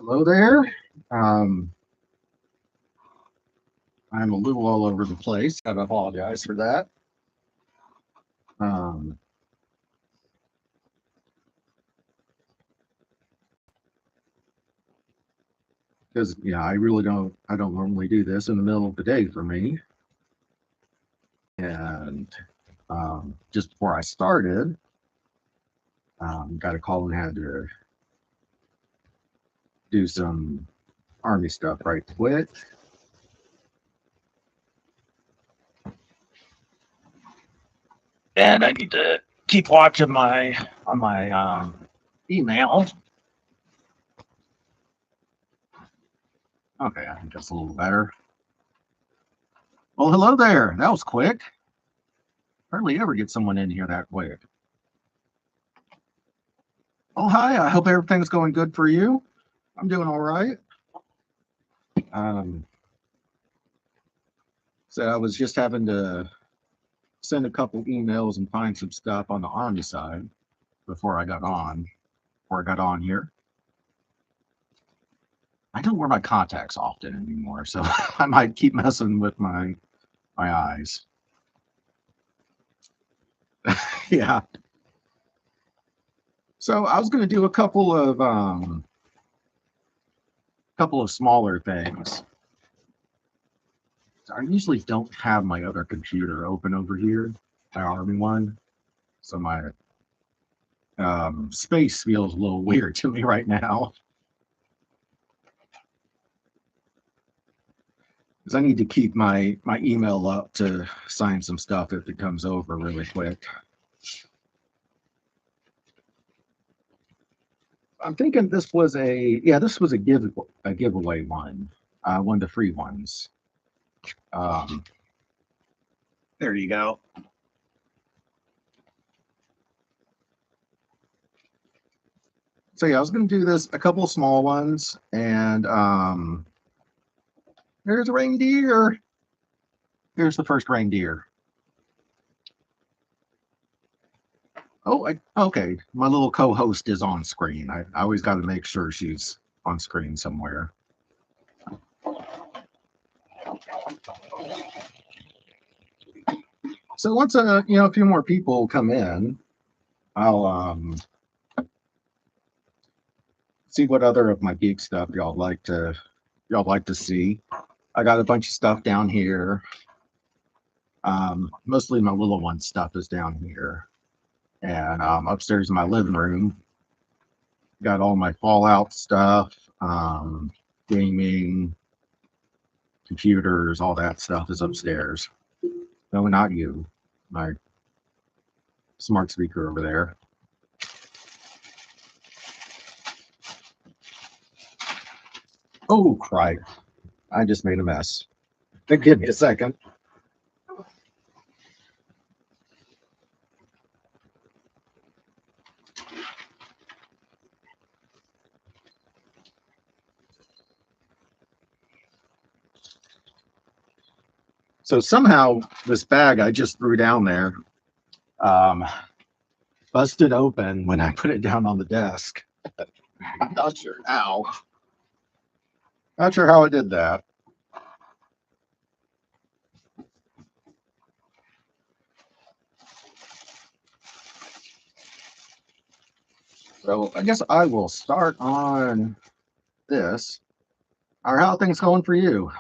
Hello there. Um, I'm a little all over the place. I apologize for that. Um, because I really I don't normally do this in the middle of the day for me. And just before I started, got a call and had to do some army stuff right quick. And I need to keep watching my email. Okay, I think that's a little better. Well, hello there. That was quick. Hardly ever get someone in here that quick. Oh, hi. I hope everything's going good for you. I'm doing all right. Um, so I was just having to send a couple emails and find some stuff on the Army side before I got on, before I got on here. I don't wear my contacts often anymore, so I might keep messing with my eyes. Yeah. So I was going to do a couple of smaller things. I usually don't have my other computer open over here, my Army one. So my space feels a little weird to me right now because I need to keep my email up to sign some stuff if it comes over really quick. I'm thinking this was a giveaway one of the free ones. Um, there you go. So yeah, I was going to do this a couple of small ones, and there's a reindeer. Here's the first reindeer. Okay. My little co-host is on screen. I always got to make sure she's on screen somewhere. So once a few more people come in, I'll see what other of my geek stuff y'all like to see. I got a bunch of stuff down here. Mostly my little one stuff is down here, and upstairs in my living room, got all my Fallout stuff, gaming, computers, all that stuff is upstairs. No, not you, my smart speaker over there. Oh, crap. I just made a mess. Give me a second. So somehow this bag I just threw down there um, busted open when I put it down on the desk. I'm not sure how. Not sure how I did that. So I guess I will start on this. How are things going for you?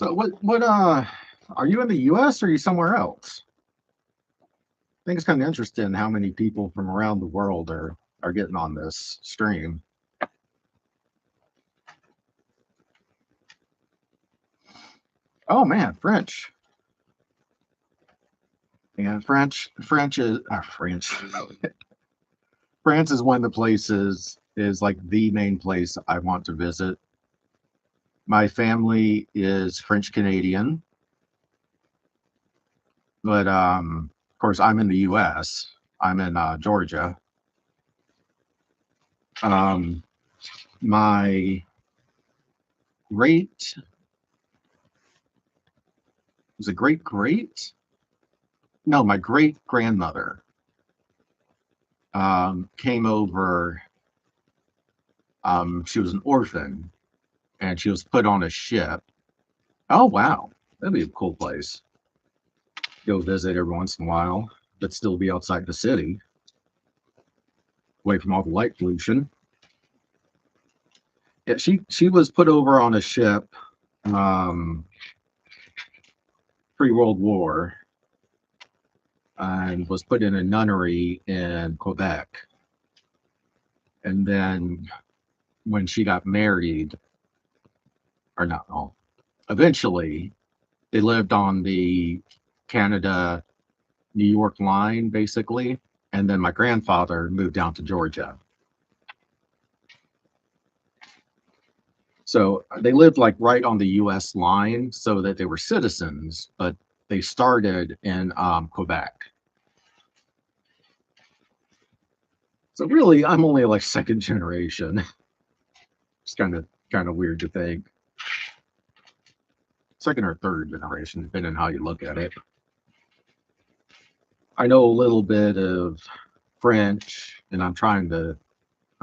So what are you in the US or are you somewhere else? I think it's kind of interesting how many people from around the world are getting on this stream. Oh man, French. And French is French. France is one of the places is like the main place I want to visit. My family is French Canadian, but of course I'm in the U.S. I'm in Georgia. Um, my great was a great great, no, my great grandmother came over. She was an orphan and she was put on a ship. Oh wow, that'd be a cool place. Go visit every once in a while, but still be outside the city, away from all the light pollution. Yeah, she was put over on a ship, um, pre-World War, and was put in a nunnery in Quebec. And then when she got married, or not, no, eventually they lived on the Canada New York line, basically. And then my grandfather moved down to Georgia. So they lived like right on the US line so that they were citizens, but they started in Quebec. So really, I'm only like second generation. It's kind of weird to think. Second or third generation, depending on how you look at it. I know a little bit of French, and I'm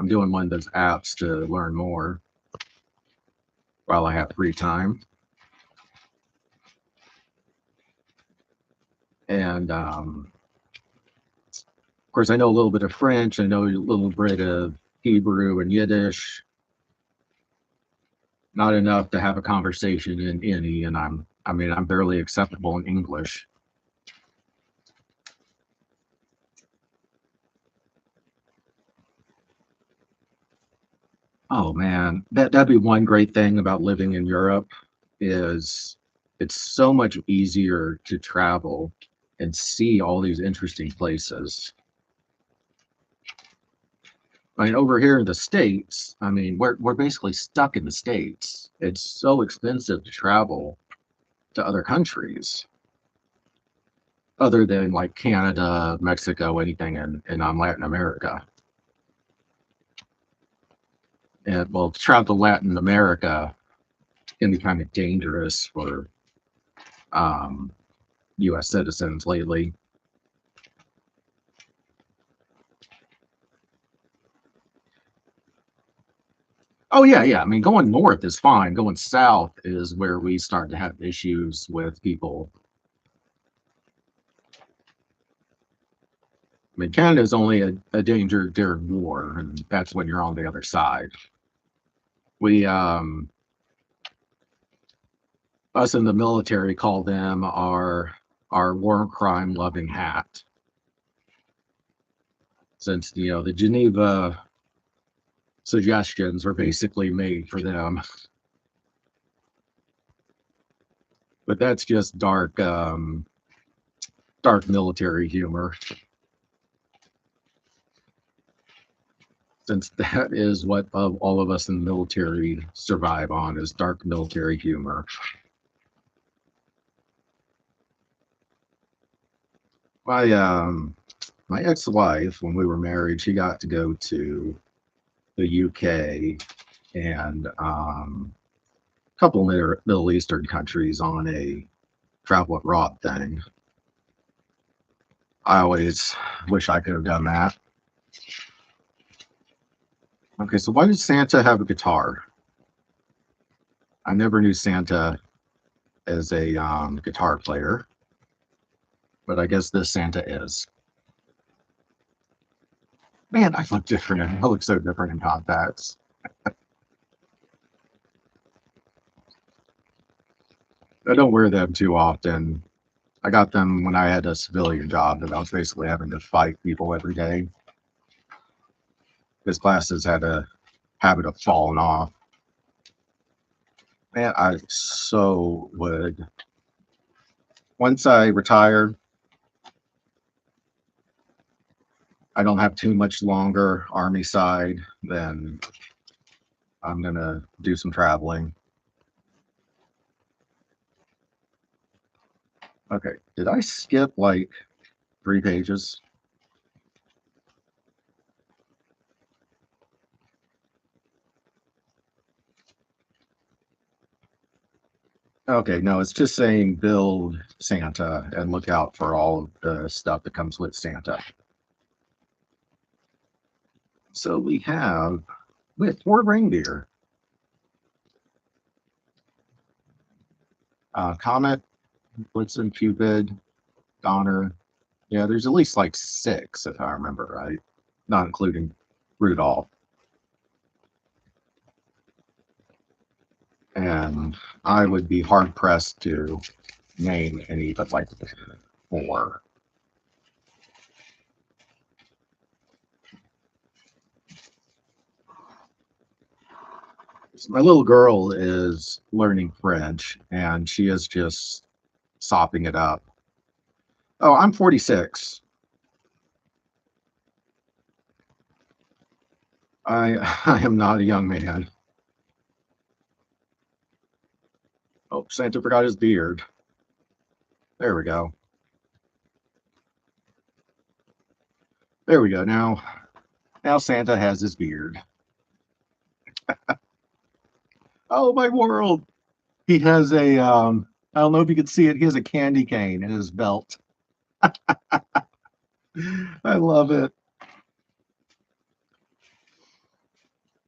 doing one of those apps to learn more while I have free time. And of course, I know a little bit of French. I know a little bit of Hebrew and Yiddish. Not enough to have a conversation in any, and I'm barely acceptable in English. Oh man, that'd be one great thing about living in Europe is it's so much easier to travel and see all these interesting places. I mean, over here in the States, I mean, we're basically stuck in the States. It's so expensive to travel to other countries other than like Canada, Mexico, anything in Latin America. And well, to travel to Latin America can be kind of dangerous for um, U.S. citizens lately. Oh yeah, yeah. I mean, going north is fine. Going south is where we start to have issues with people. I mean, Canada is only a danger during war, and that's when you're on the other side. We, us in the military, call them our war crime loving hat, since the Geneva suggestions were basically made for them. But that's just dark military humor, since that is what all of us in the military survive on, is dark military humor. My my ex-wife, when we were married, she got to go to the UK and a couple of Middle Eastern countries on a travel abroad thing. I always wish I could have done that. Okay, so why does Santa have a guitar? I never knew Santa as a guitar player, but I guess this Santa is. Man, I look different. I look so different in contacts. I don't wear them too often. I got them when I had a civilian job that I was basically having to fight people every day. His glasses had a habit of falling off. Man, I so would. Once I retire, I don't have too much longer Army side, then I'm gonna do some traveling. Okay, did I skip like 3 pages? Okay, no, it's just saying build Santa and look out for all of the stuff that comes with Santa. So we have with 4 reindeer. Comet, Blitzen, Cupid, Donner. Yeah, there's at least like 6, if I remember right, not including Rudolph. And I would be hard pressed to name any but like 4. My little girl is learning French and she is just sopping it up. Oh, I'm 46. I am not a young man. Oh, Santa forgot his beard. There we go. There we go. Now Santa has his beard. Oh my world. He has a I don't know if you can see it, he has a candy cane in his belt. I love it.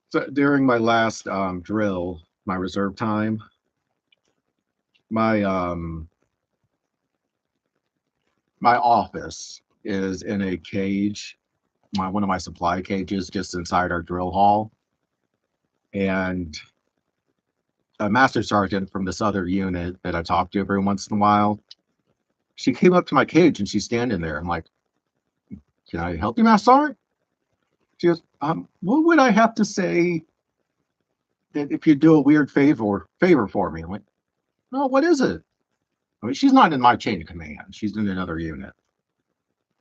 So during my last drill, my reserve time, my my office is in a cage, one of my supply cages just inside our drill hall. And a master sergeant from this other unit that I talk to every once in a while, she came up to my cage and she's standing there. I'm like, can I help you, Master Sergeant? She goes, what would I have to say that if you do a weird favor for me? I'm like, no, what is it? I mean, she's not in my chain of command. She's in another unit.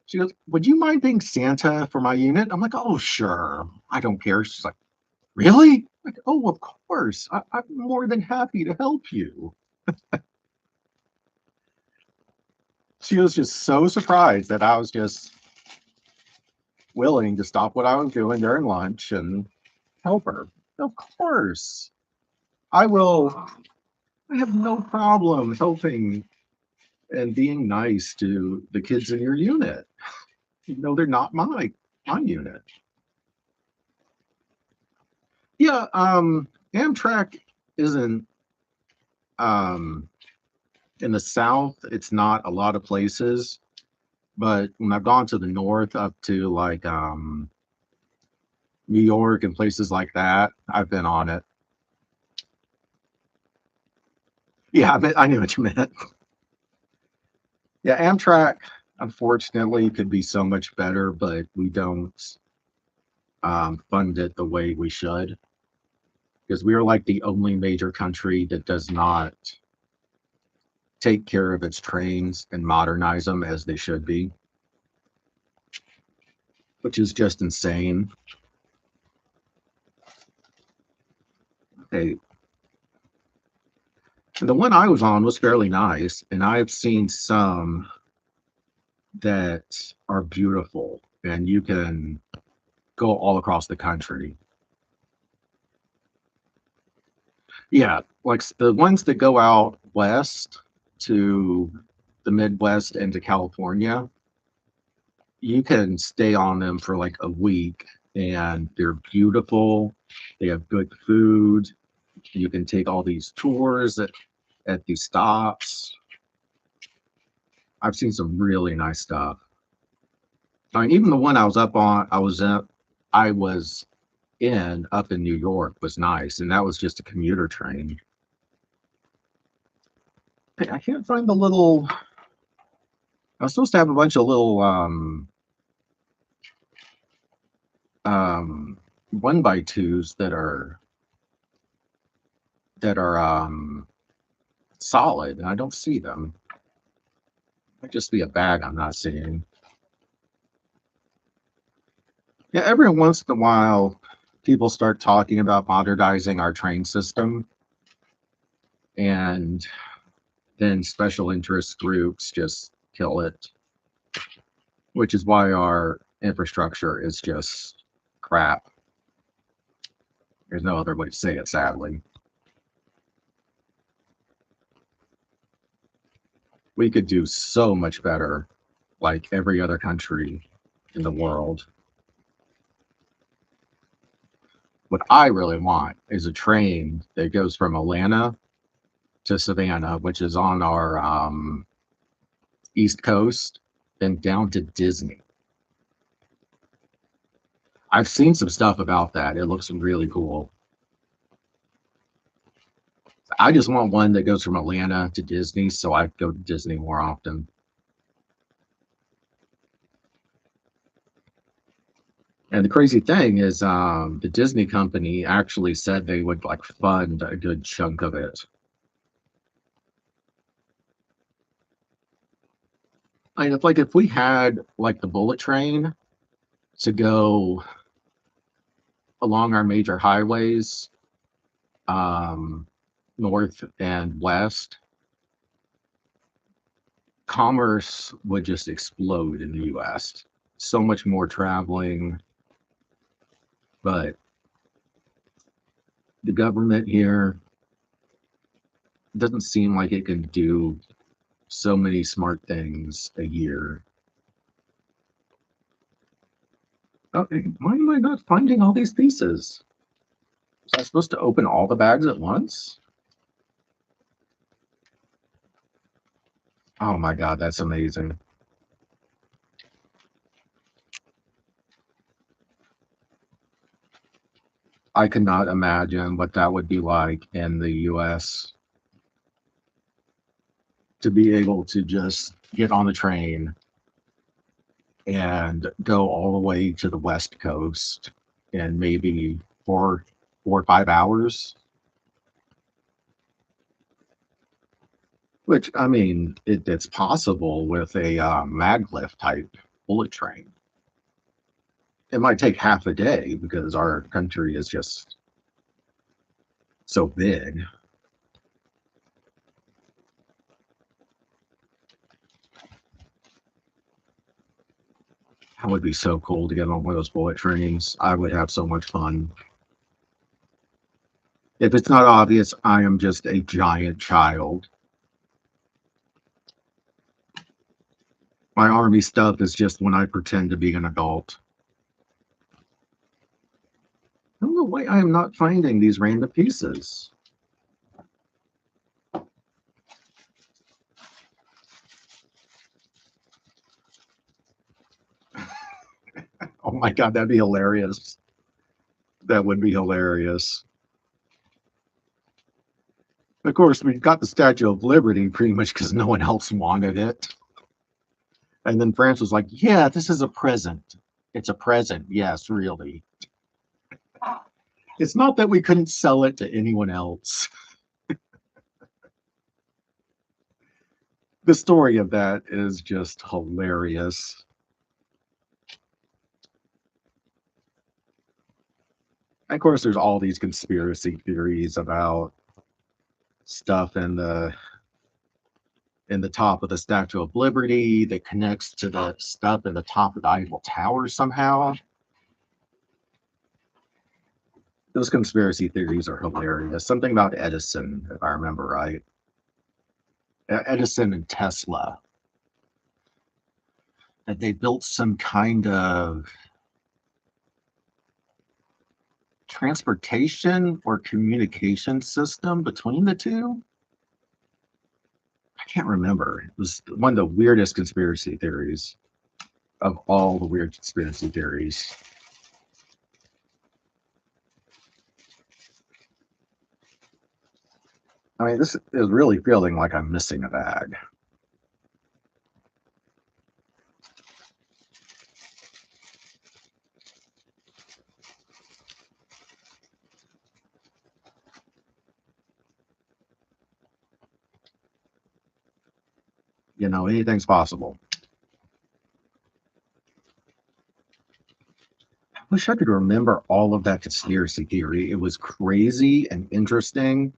She goes, would you mind being Santa for my unit? I'm like, oh, sure. I don't care. She's like, really? Like, oh, of course. I'm more than happy to help you. She was just so surprised that I was just willing to stop what I was doing during lunch and help her. Of course. I will. I have no problem helping and being nice to the kids in your unit. You know, they're not my unit. Yeah, Amtrak isn't um in the South, it's not a lot of places, but when I've gone to the north up to like New York and places like that, I've been on it. Yeah, I knew what you meant. Yeah, Amtrak unfortunately could be so much better, but we don't fund it the way we should because we are like the only major country that does not take care of its trains and modernize them as they should be, which is just insane. Hey, the one I was on was fairly nice, and I've seen some that are beautiful, and you can go all across the country. Yeah, like the ones that go out west to the Midwest and to California, you can stay on them for like a week, and they're beautiful. They have good food. You can take all these tours at these stops. I've seen some really nice stuff. I mean, even the one I was in up in New York was nice, and that was just a commuter train. I can't find the little. I was supposed to have a bunch of little 1x2s that are solid, and I don't see them. Might just be a bag I'm not seeing. Yeah, every once in a while, people start talking about modernizing our train system, and then special interest groups just kill it, which is why our infrastructure is just crap. There's no other way to say it, sadly. We could do so much better, like every other country in the world. What I really want is a train that goes from Atlanta to Savannah, which is on our East Coast, then down to Disney. I've seen some stuff about that. It looks really cool. I just want one that goes from Atlanta to Disney, so I go to Disney more often. And the crazy thing is, the Disney company actually said they would like fund a good chunk of it. I mean, if we had like the bullet train to go along our major highways, um, north and west, commerce would just explode in the U.S. So much more traveling, but the government here doesn't seem like it can do so many smart things a year. Oh, why am I not finding all these pieces? Was I supposed to open all the bags at once? Oh my God, that's amazing. I could not imagine what that would be like in the US to be able to just get on the train and go all the way to the West Coast in maybe 4 or 5 hours. Which, I mean, it's possible with a maglev type bullet train. It might take half a day because our country is just so big. That would be so cool to get on one of those bullet trains. I would have so much fun. If it's not obvious, I am just a giant child. My army stuff is just when I pretend to be an adult. I don't know why I am not finding these random pieces. Oh my God, that'd be hilarious. That would be hilarious. Of course, we got the Statue of Liberty pretty much because no one else wanted it. And then France was like, yeah, this is a present. It's a present. Yes, really. It's not that we couldn't sell it to anyone else. The story of that is just hilarious. And of course, there's all these conspiracy theories about stuff in the top of the Statue of Liberty that connects to the stuff in the top of the Eiffel Tower somehow. Those conspiracy theories are hilarious. Something about Edison, if I remember right. Edison and Tesla. That they built some kind of transportation or communication system between the two. I can't remember. It was one of the weirdest conspiracy theories of all the weird conspiracy theories. I mean, this is really feeling like I'm missing a bag. You know, anything's possible. I wish I could remember all of that conspiracy theory. It was crazy and interesting.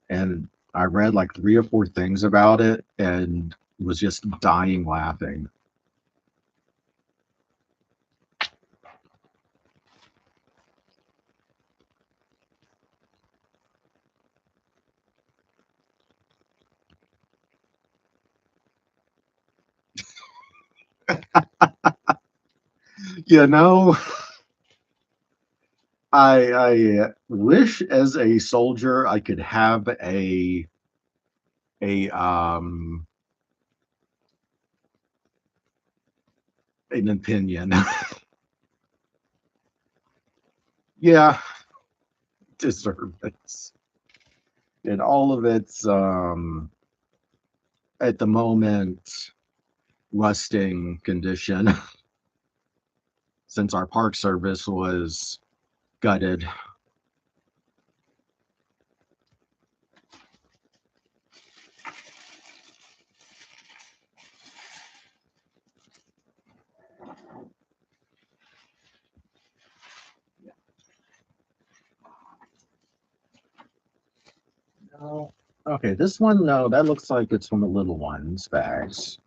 And I read like 3 or 4 things about it and was just dying laughing. You know, I wish as a soldier I could have a an opinion. Yeah, deserve it. And all of its at the moment rusting condition since our park service was gutted. No. Okay, this one, no, that looks like it's from the little ones bags.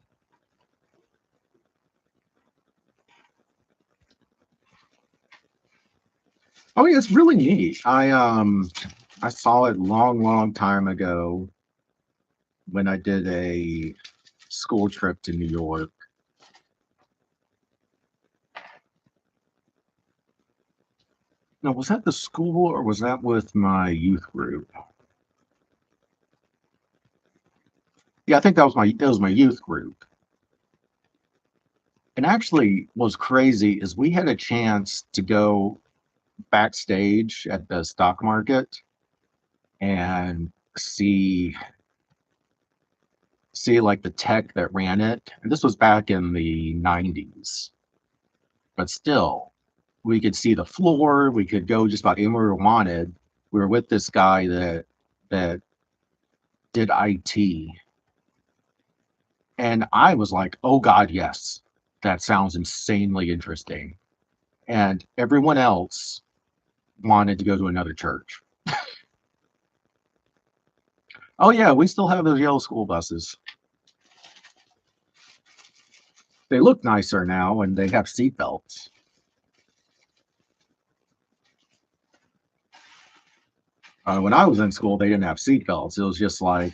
Oh yeah, it's really neat. I saw it long time ago when I did a school trip to New York. No, was that the school or was that with my youth group? Yeah, I think that was my youth group. And actually, what's crazy is we had a chance to go backstage at the stock market and see like the tech that ran it. And this was back in the 90s, but still, we could see the floor. We could go just about anywhere we wanted. We were with this guy that did IT, and I was like, "Oh God, yes, that sounds insanely interesting." And everyone else wanted to go to another church. Oh yeah, we still have those yellow school buses. They look nicer now, and they have seat belts. When I was in school, they didn't have seat belts. It was just like,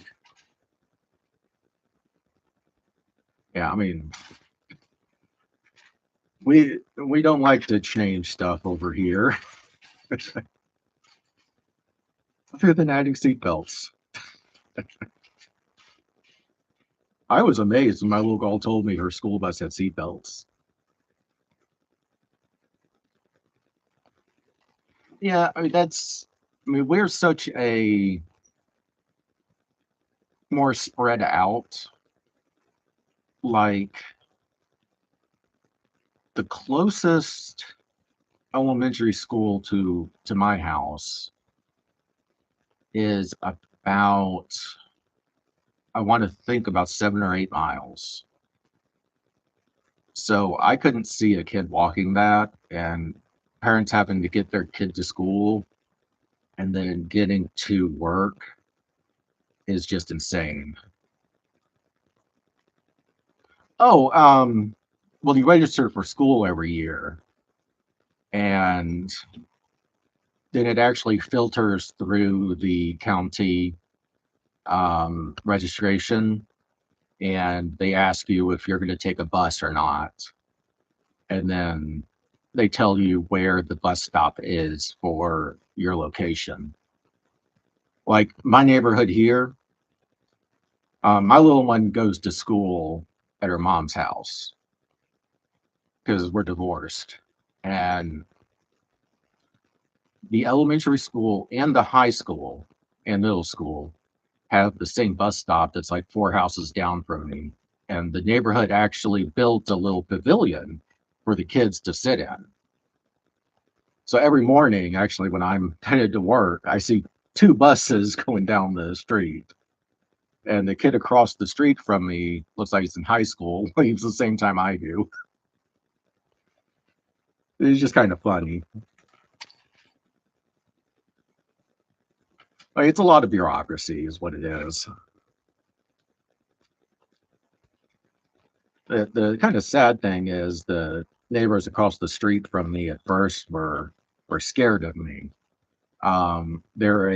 yeah, I mean, we don't like to change stuff over here, other than adding seat belts. I was amazed when my little girl told me her school bus had seat belts. Yeah, I mean we're such a more spread out. Like the closest elementary school to my house is about, I want to think, about 7 or 8 miles. So I couldn't see a kid walking that, and parents having to get their kid to school and then getting to work is just insane. Oh, well, you register for school every year, and then it actually filters through the county registration, and they ask you if you're going to take a bus or not. And then they tell you where the bus stop is for your location. Like my neighborhood here, my little one goes to school at her mom's house because we're divorced. And the elementary school and the high school and middle school have the same bus stop that's like 4 houses down from me. And the neighborhood actually built a little pavilion for the kids to sit in. So every morning, actually, when I'm headed to work, I see 2 buses going down the street. And the kid across the street from me looks like he's in high school, leaves the same time I do. It's just kind of funny. Like, it's a lot of bureaucracy, is what it is. The kind of sad thing is the neighbors across the street from me at first were scared of me. They're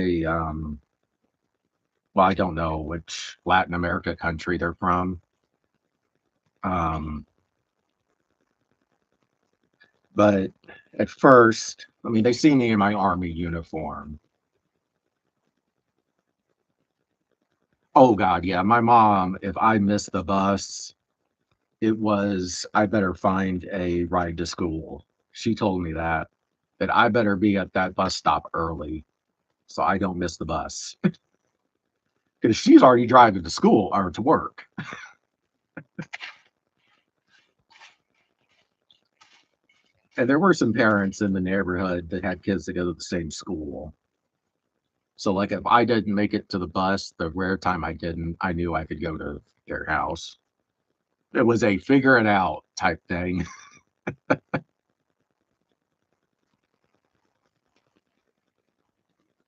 well, I don't know which Latin America country they're from. Um, But at first, I mean, they see me in my army uniform. Oh God, yeah. My mom, if I missed the bus, it was I better find a ride to school. She told me that I better be at that bus stop early so I don't miss the bus because she's already driving to school or to work. And there were some parents in the neighborhood that had kids that go to the same school. So, like, if I didn't make it to the bus, the rare time I didn't, I knew I could go to their house. It was a figure it out type thing.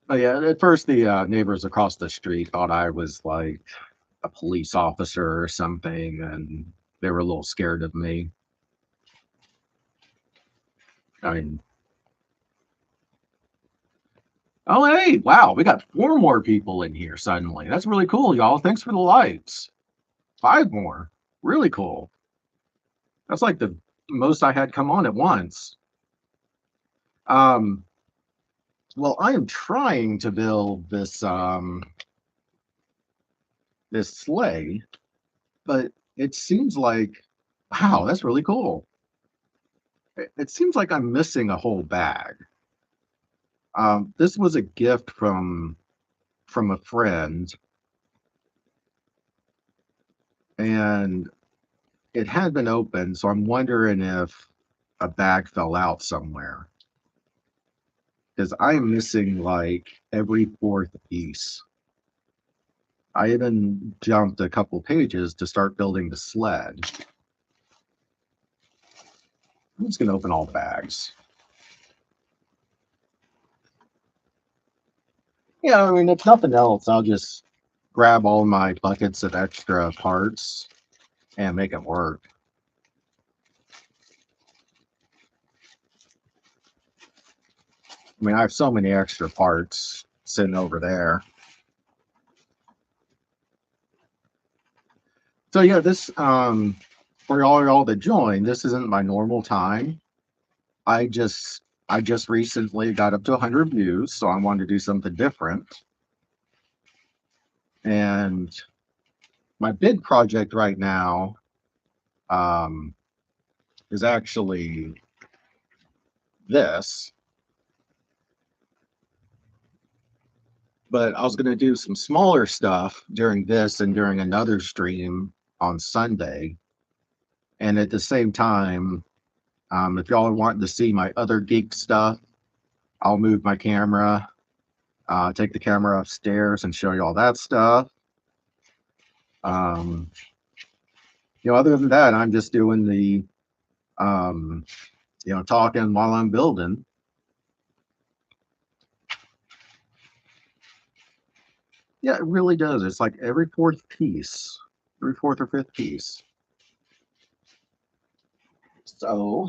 But yeah, at first, the neighbors across the street thought I was like a police officer or something, and they were a little scared of me. I mean, oh, hey, wow, we got 4 more people in here suddenly. That's really cool, y'all. Thanks for the likes. 5 more. Really cool. That's like the most I had come on at once. Um, well, I am trying to build this sleigh, but it seems like wow, that's really cool. It seems like I'm missing a whole bag. This was a gift from a friend, and it had been opened, so I'm wondering if a bag fell out somewhere because I am missing like every fourth piece. I even jumped a couple pages to start building the sled. I'm just gonna open all the bags. Yeah, I mean, if nothing else, I'll just grab all my buckets of extra parts and make it work. I mean, I have so many extra parts sitting over there. So yeah, this for all y'all that joined, this isn't my normal time. I just recently got up to 100 views, so I wanted to do something different. And my big project right now um, is actually this, but I was going to do some smaller stuff during this and during another stream on Sunday. And at the same time, if y'all are wanting to see my other geek stuff, I'll move my camera, take the camera upstairs and show you all that stuff. Um, other than that, I'm just doing the, um, talking while I'm building. Yeah, it really does. It's like every fourth piece, every fourth or fifth piece. So,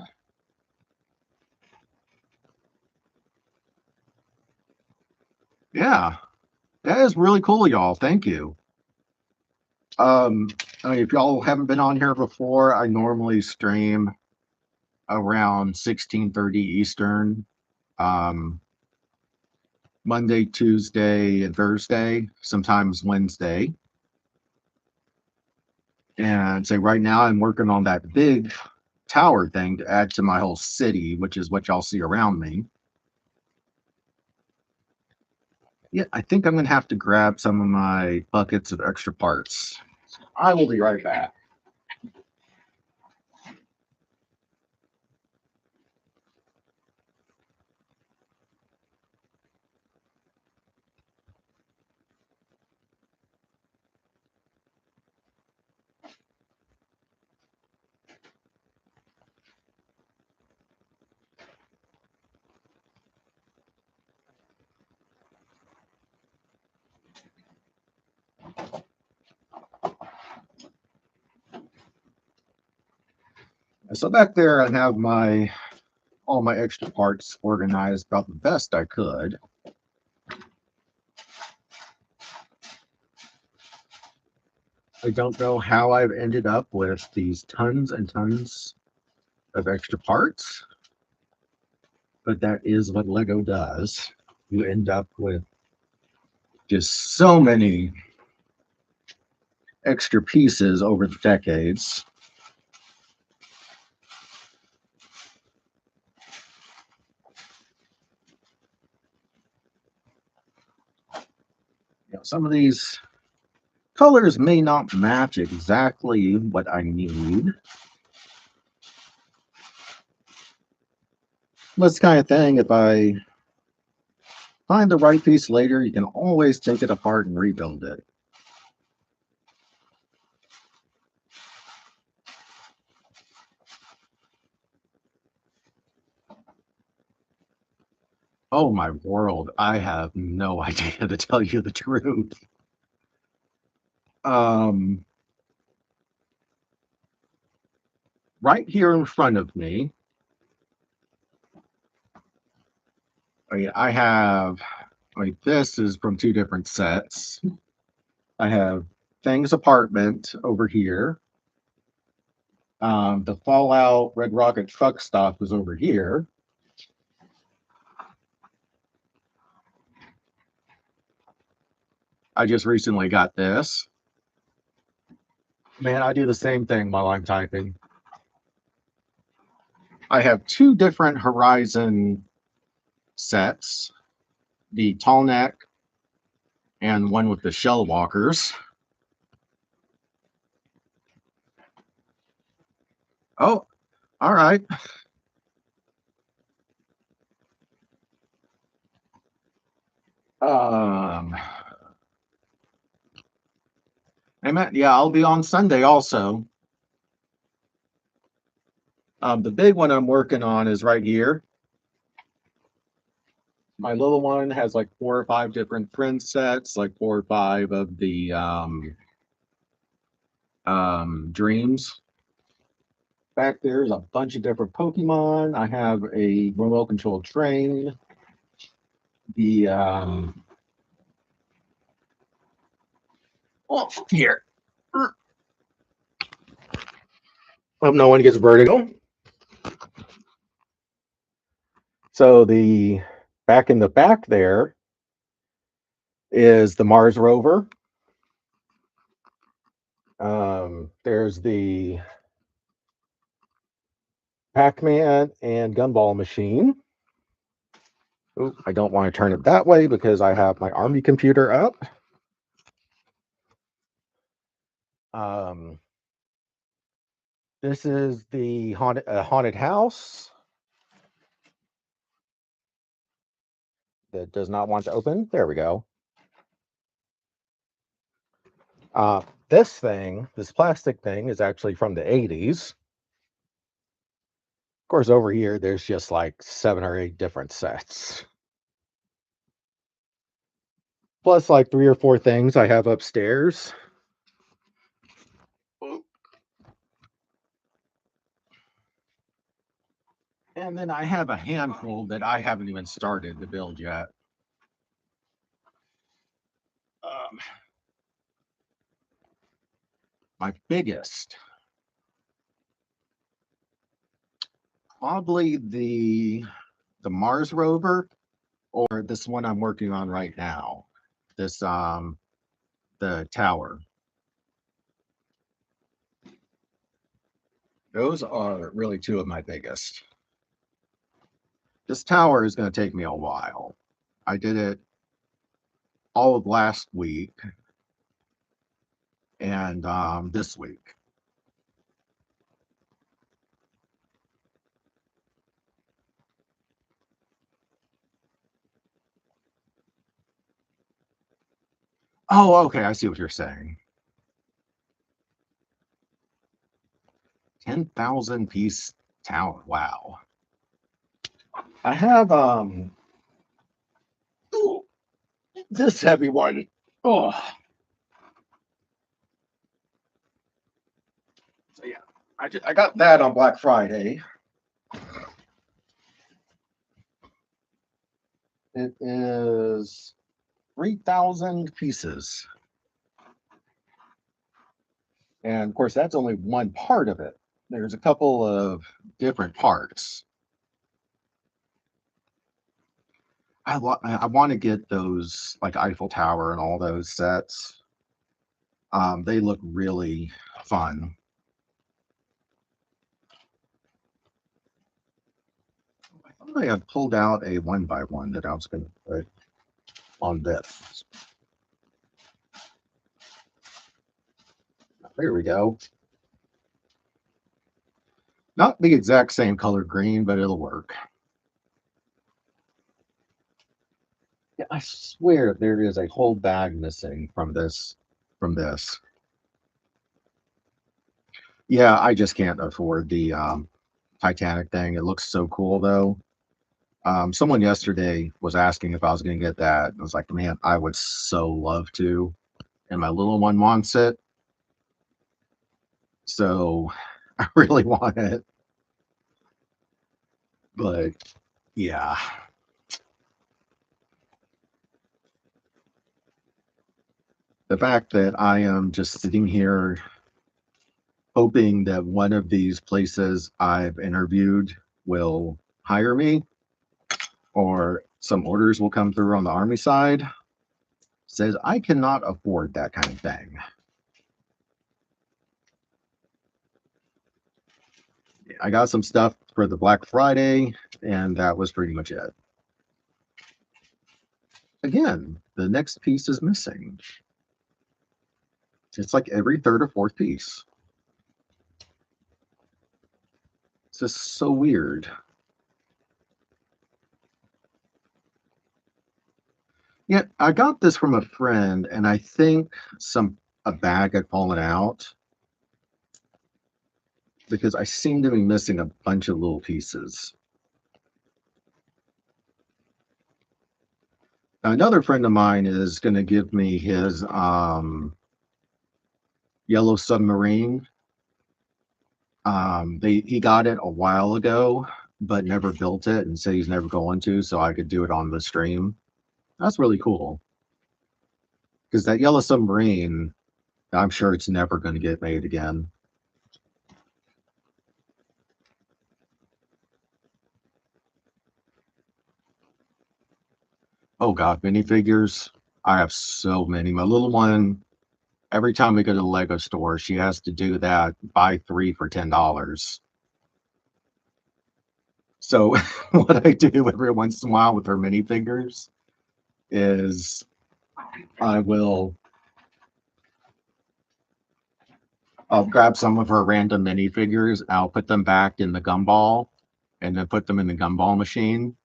yeah, that is really cool, y'all. Thank you. Um, I mean, if y'all haven't been on here before, I normally stream around 16:30 Eastern, um, Monday, Tuesday, and Thursday, sometimes Wednesday. And say right now I'm working on that big tower thing to add to my whole city, which is what y'all see around me. Yeah, I think I'm gonna have to grab some of my buckets of extra parts. I will be right back. So back there I have my all my extra parts organized about the best I could. I don't know how I've ended up with these tons and tons of extra parts. but that is what Lego does. You end up with just so many extra pieces over the decades. You know, some of these colors may not match exactly what I need. This kind of thing, if I find the right piece later, you can always take it apart and rebuild it. Oh my world, I have no idea to tell you the truth. Um, right here in front of me, I have, like, this is from two different sets. I have Thing's apartment over here. The Fallout Red Rocket truck stop is over here. I just recently got this. Man, I do the same thing while I'm typing. I have two different Horizon sets, the tall neck and one with the shell walkers. Oh, all right. Um, yeah, I'll be on Sunday also. The big one I'm working on is right here. My little one has like 4 or 5 different print sets, like 4 or 5 of the dreams. Back there's a bunch of different Pokemon. I have a remote control train. The oh, here. Hope no one gets vertigo. So the back in the back there is the Mars rover. There's the Pac-Man and Gumball machine. Ooh, I don't want to turn it that way because I have my Army computer up. This is the haunted house that does not want to open. There we go. This plastic thing is actually from the 80s. Of course, over here, there's just like 7 or 8 different sets. Plus like 3 or 4 things I have upstairs. And then I have a handful that I haven't even started to build yet. My biggest, probably the Mars rover, or this one I'm working on right now. This the tower. Those are really two of my biggest. This tower is going to take me a while. I did it all of last week and this week. Oh, okay. I see what you're saying. 10,000 piece tower. Wow. I have this heavy one. Oh. So yeah, I got that on Black Friday. It is 3,000 pieces. And of course, that's only one part of it. There's a couple of different parts. I want to get those like Eiffel Tower and all those sets. They look really fun. I thought I had pulled out a 1x1 that I was going to put on this. There we go. Not the exact same color green, but it'll work. Yeah, I swear there is a whole bag missing from this. Yeah, I just can't afford the Titanic thing. It looks so cool though. Someone yesterday was asking if I was going to get that. I was like, man, I would so love to. And my little one wants it. So I really want it. But yeah. The fact that I am just sitting here hoping that one of these places I've interviewed will hire me or some orders will come through on the Army side says I cannot afford that kind of thing. I got some stuff for the Black Friday, and that was pretty much it. Again, the next piece is missing. It's like every third or fourth piece. It's just so weird. Yeah, I got this from a friend, and I think a bag had fallen out because I seem to be missing a bunch of little pieces. Now, another friend of mine is going to give me his yellow submarine. He got it a while ago, but never built it and said he's never going to, so I could do it on the stream. That's really cool. Because that yellow submarine, I'm sure it's never going to get made again. Oh God, minifigures. I have so many. My little one, every time we go to the Lego store, she has to do that, buy 3 for $10. So what I do every once in a while with her minifigures is I will I'll grab some of her random minifigures, I'll put them back in the gumball and then put them in the gumball machine.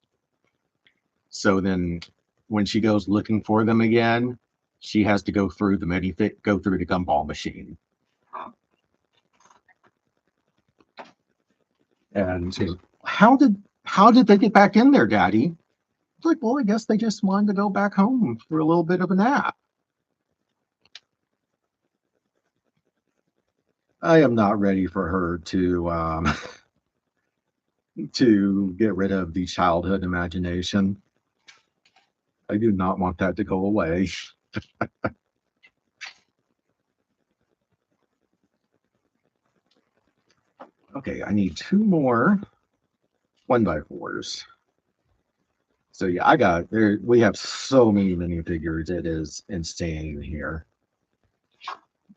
So then when she goes looking for them again, she has to go through go through the gumball machine. And she's, how did they get back in there, Daddy? It's like, well, I guess they just wanted to go back home for a little bit of a nap. I am not ready for her to get rid of the childhood imagination. I do not want that to go away. Okay, I need 2 more 1x4s. So yeah, I got there. We have so many minifigures. It is insane here. I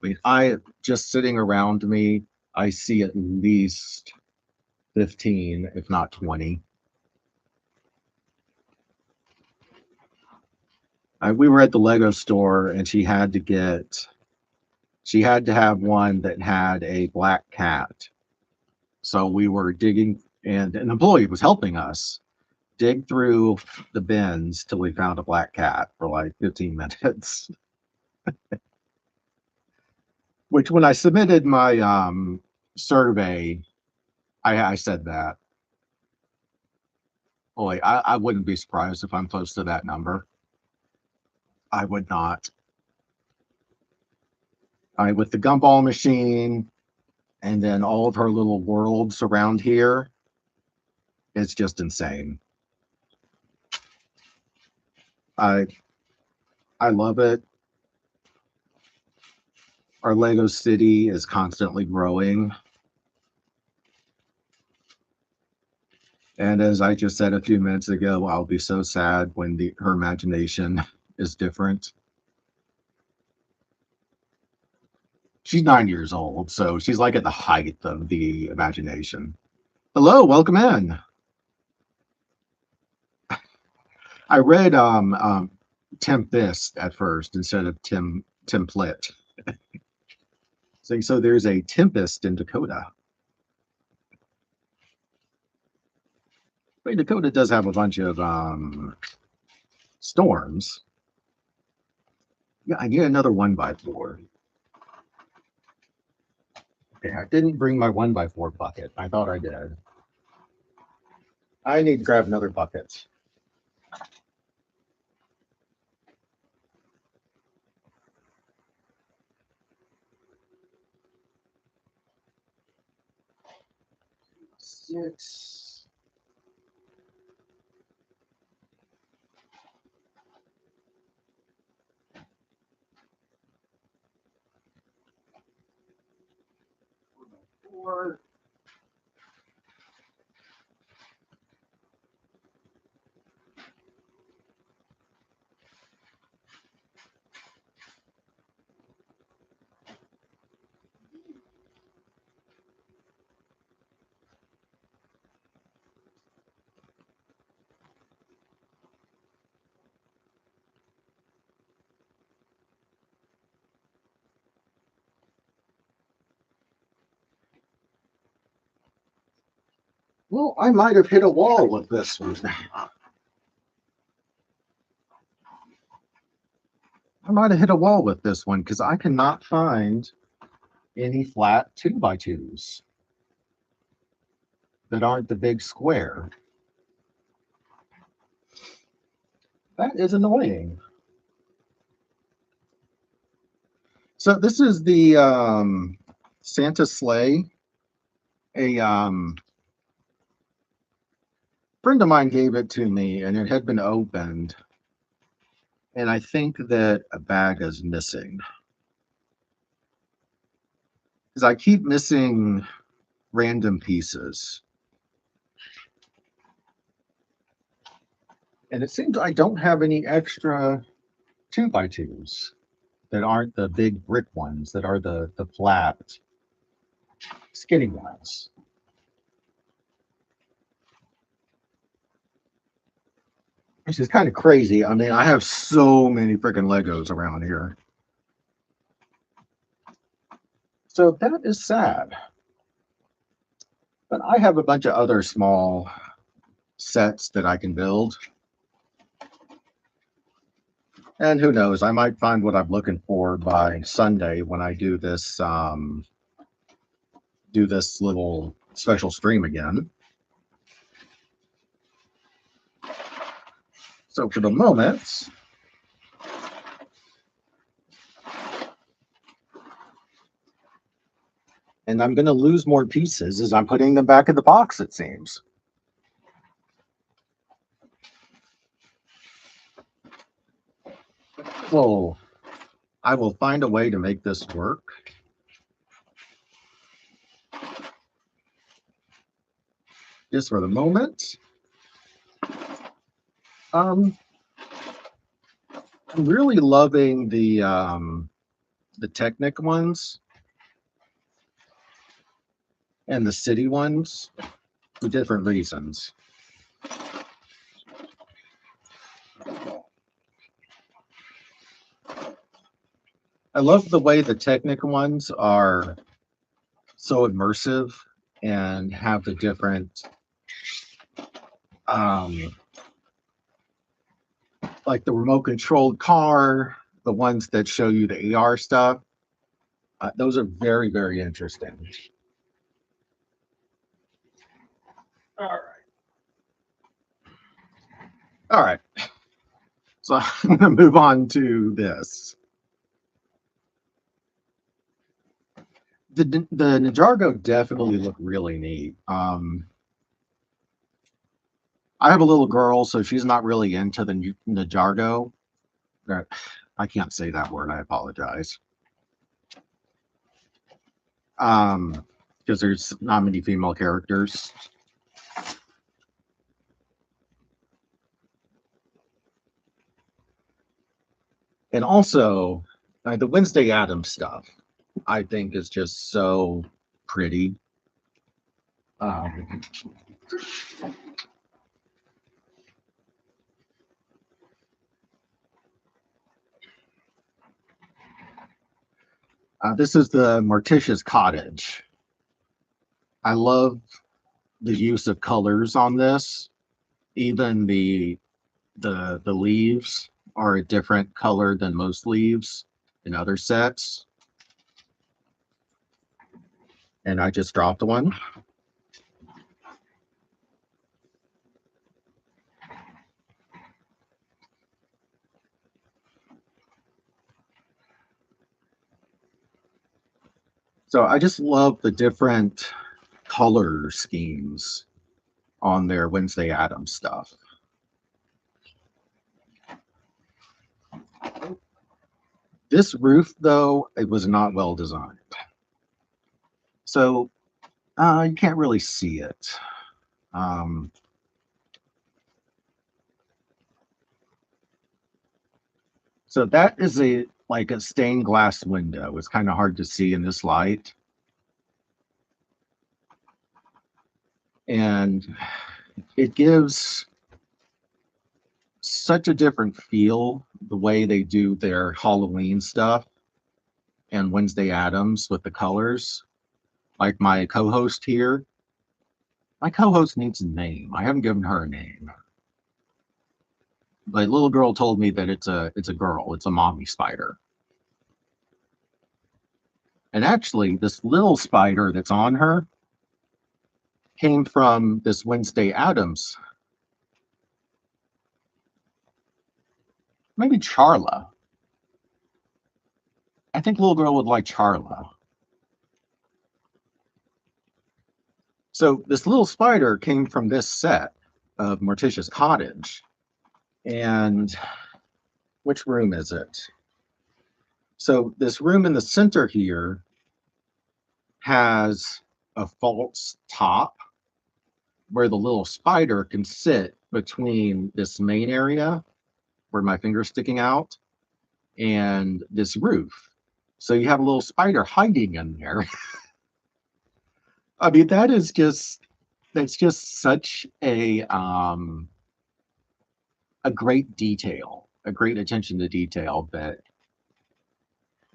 mean, I just sitting around me, I see at least 15, if not 20. We were at the Lego store and she had to have one that had a black cat. So we were digging and an employee was helping us dig through the bins till we found a black cat for like 15 minutes. Which when I submitted my survey, I said that. Boy, I wouldn't be surprised if I'm close to that number. I would not. With the gumball machine and then all of her little worlds around here, it's just insane. I I love it. Our Lego city is constantly growing. And as I just said a few minutes ago, I'll be so sad when her imagination is different. She's 9 years old, so she's like at the height of the imagination. Hello, welcome in. I read Tempest at first instead of Template. So there's a Tempest in Dakota. But Dakota does have a bunch of storms. Yeah, I get another 1x4. Okay, I didn't bring my 1x4 bucket. I thought I did. I need to grab another bucket. Six. Four. Well, I might have hit a wall with this one. I might have hit a wall with this one because I cannot find any flat 2x2s that aren't the big square. That is annoying. So this is the Santa sleigh. A friend of mine gave it to me, and it had been opened. And I think that a bag is missing. Because I keep missing random pieces. And it seems I don't have any extra 2x2s that aren't the big brick ones, that are the flat, skinny ones. Which is kind of crazy. I mean, I have so many freaking Legos around here. So that is sad. But I have a bunch of other small sets that I can build. And who knows, I might find what I'm looking for by Sunday when I do this little special stream again. So for the moment, and I'm going to lose more pieces as I'm putting them back in the box, it seems. Well, I will find a way to make this work. Just for the moment. I'm really loving the Technic ones and the city ones for different reasons. I love the way the Technic ones are so immersive and have the different like the remote controlled car, the ones that show you the AR stuff. Those are very, very interesting. All right. All right. So I'm going to move on to this. The Ninjago definitely look really neat. I have a little girl, so she's not really into the Ninjago. I can't say that word. I apologize. Because there's not many female characters. And also, the Wednesday Addams stuff, I think, is just so pretty. Um, this is the Morticia's Cottage. I love the use of colors on this. Even the leaves are a different color than most leaves in other sets. And I just dropped one. So I just love the different color schemes on their Wednesday Addams stuff. This roof, though, it was not well designed. So you can't really see it. Um, so that is like a stained glass window. It's kind of hard to see in this light. And it gives such a different feel the way they do their Halloween stuff and Wednesday Addams with the colors. Like my co-host here, my co-host needs a name. I haven't given her a name. But little girl told me that it's a girl. It's a mommy spider. And actually, this little spider that's on her came from this Wednesday Addams. Maybe Charla. I think little girl would like Charla. So this little spider came from this set of Morticia's Cottage. And which room is it? So this room in the center here has a false top where the little spider can sit between this main area where my finger's sticking out and this roof. So you have a little spider hiding in there. I mean, that's just such a great detail, a great attention to detail that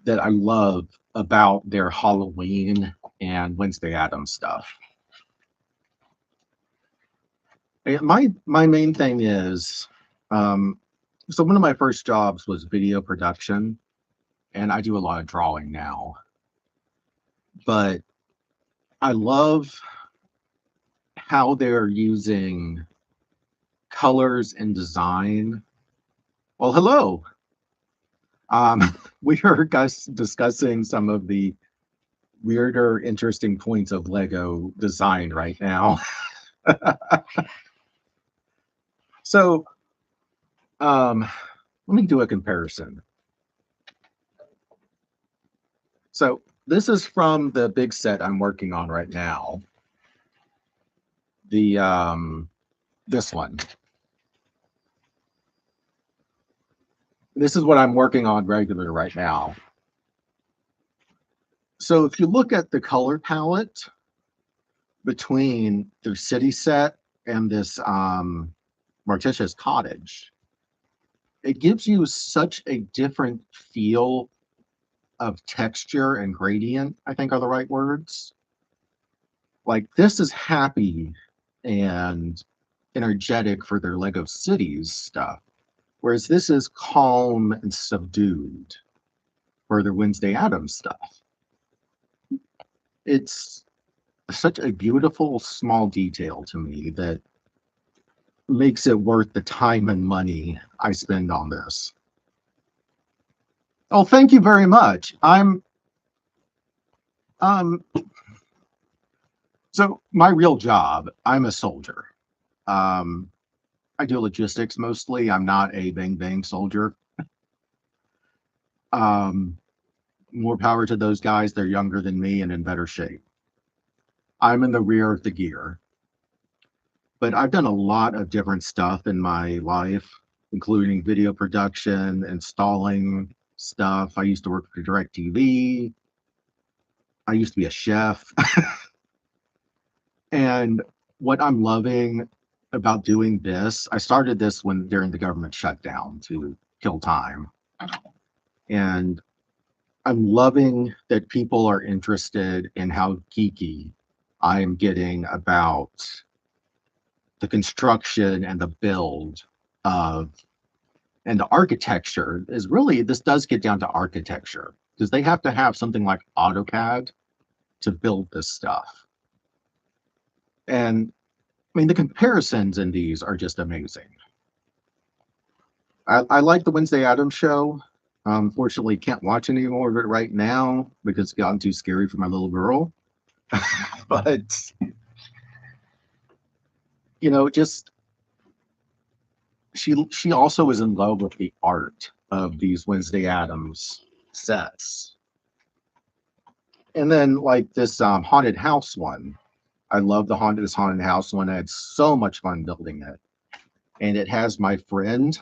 I love about their Halloween and Wednesday Addams stuff. My main thing is, so one of my first jobs was video production, and I do a lot of drawing now. But I love how they're using colors and design. Well, hello. We are discussing some of the weirder, interesting points of Lego design right now. So, let me do a comparison. So this is from the big set I'm working on right now. This one. This is what I'm working on regular right now. So if you look at the color palette between their city set and this Morticia's Cottage, it gives you such a different feel of texture and gradient, I think are the right words. Like this is happy and energetic for their Lego Cities stuff, whereas this is calm and subdued for their Wednesday Addams stuff. It's such a beautiful small detail to me that makes it worth the time and money I spend on this. Oh, thank you very much. So my real job, I'm a soldier. I do logistics mostly. I'm not a bang bang soldier. More power to those guys. They're younger than me and in better shape. I'm in the rear of the gear. But I've done a lot of different stuff in my life. including video production, installing stuff. I used to work for DirecTV. I used to be a chef. And what I'm loving about doing this, I started this when during the government shutdown to kill time. And I'm loving that people are interested in how geeky I am getting about the construction and the build of, and the architecture is really, this does get down to architecture because they have to have something like AutoCAD to build this stuff. And I mean, the comparisons in these are just amazing. I like the Wednesday Addams show. Unfortunately, can't watch any more of it right now because it's gotten too scary for my little girl. But, you know, just she also is in love with the art of these Wednesday Addams sets. And then like this haunted house one. I love this haunted house one. I had so much fun building it. And it has my friend,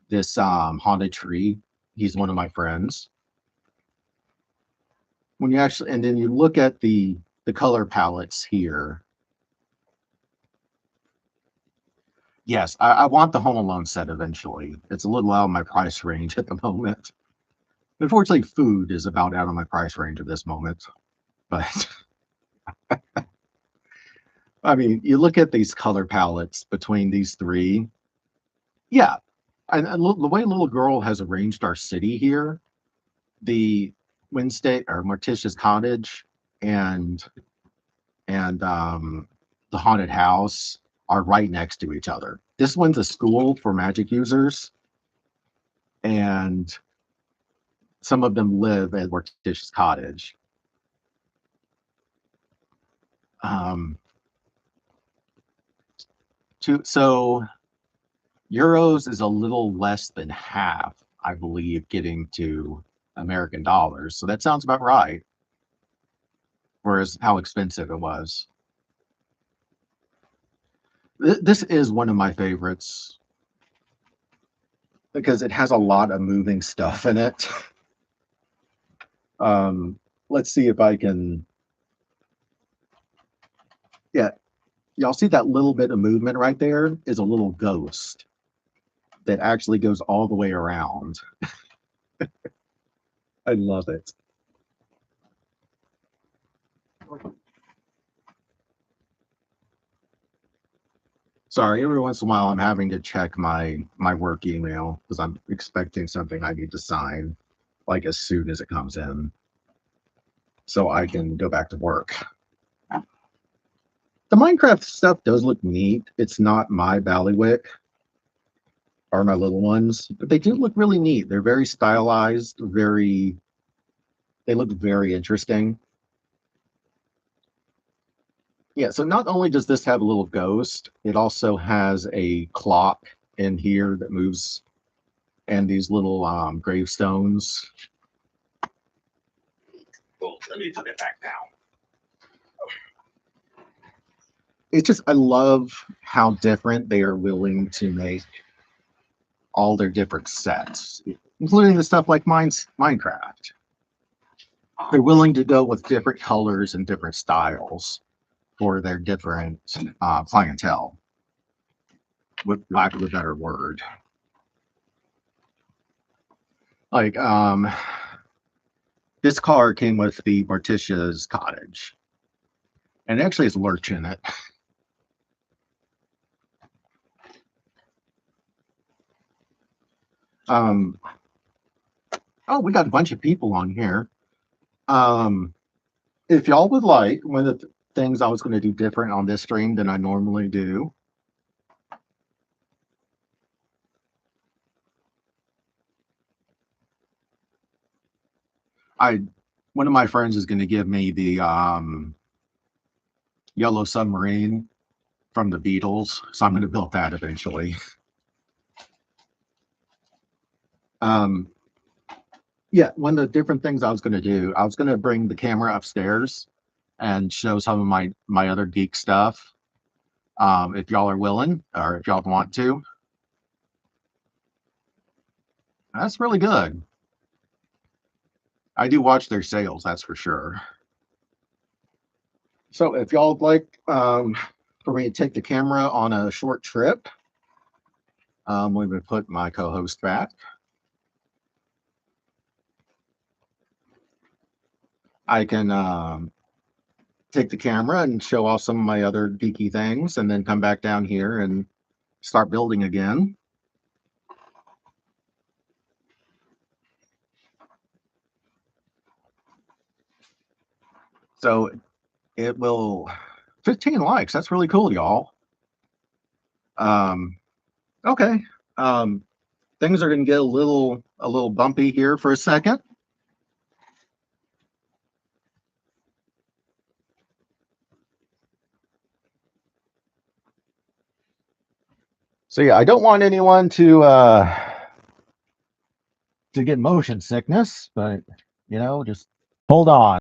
this haunted tree. He's one of my friends. When you actually, and then you look at the color palettes here. Yes, I want the Home Alone set eventually. It's a little out of my price range at the moment. Unfortunately, food is about out of my price range at this moment. But I mean, you look at these color palettes between these three. Yeah, and the way Little Girl has arranged our city here, the Wednesday or Morticia's Cottage and the haunted house are right next to each other. This one's a school for magic users, and some of them live at Morticia's Cottage. So euros is a little less than half, I believe, getting to American dollars. So that sounds about right. Whereas how expensive it was. This is one of my favorites because it has a lot of moving stuff in it. Let's see if I can. Yeah, y'all see that little bit of movement right there is a little ghost that actually goes all the way around. I love it. Sorry, every once in a while I'm having to check my work email because I'm expecting something I need to sign like as soon as it comes in so I can go back to work. The Minecraft stuff does look neat. It's not my Ballywick or my little ones, but they do look really neat. They're very stylized, they look very interesting. Yeah, so not only does this have a little ghost, it also has a clock in here that moves and these little gravestones. Well, let me put it back down. It's just, I love how different they are willing to make all their different sets, including the stuff like Minecraft. They're willing to go with different colors and different styles for their different clientele, with lack of a better word. Like, this car came with the Morticia's Cottage, and it actually has Lurch in it. Oh, we got a bunch of people on here. If y'all would like, one of the things I was going to do different on this stream than I normally do. One of my friends is going to give me the Yellow Submarine from the Beatles, so I'm going to build that eventually. Yeah, one of the different things I was going to do, I was going to bring the camera upstairs and show some of my other geek stuff. If y'all are willing, or if y'all want to. That's really good. I do watch their sales, that's for sure. So if y'all would like for me to take the camera on a short trip, we would put my co-host back. I can take the camera and show off some of my other geeky things and then come back down here and start building again. So it will 15 likes. That's really cool, y'all. Okay. Things are going to get a little bumpy here for a second. So yeah, I don't want anyone to get motion sickness, but you know, just hold on.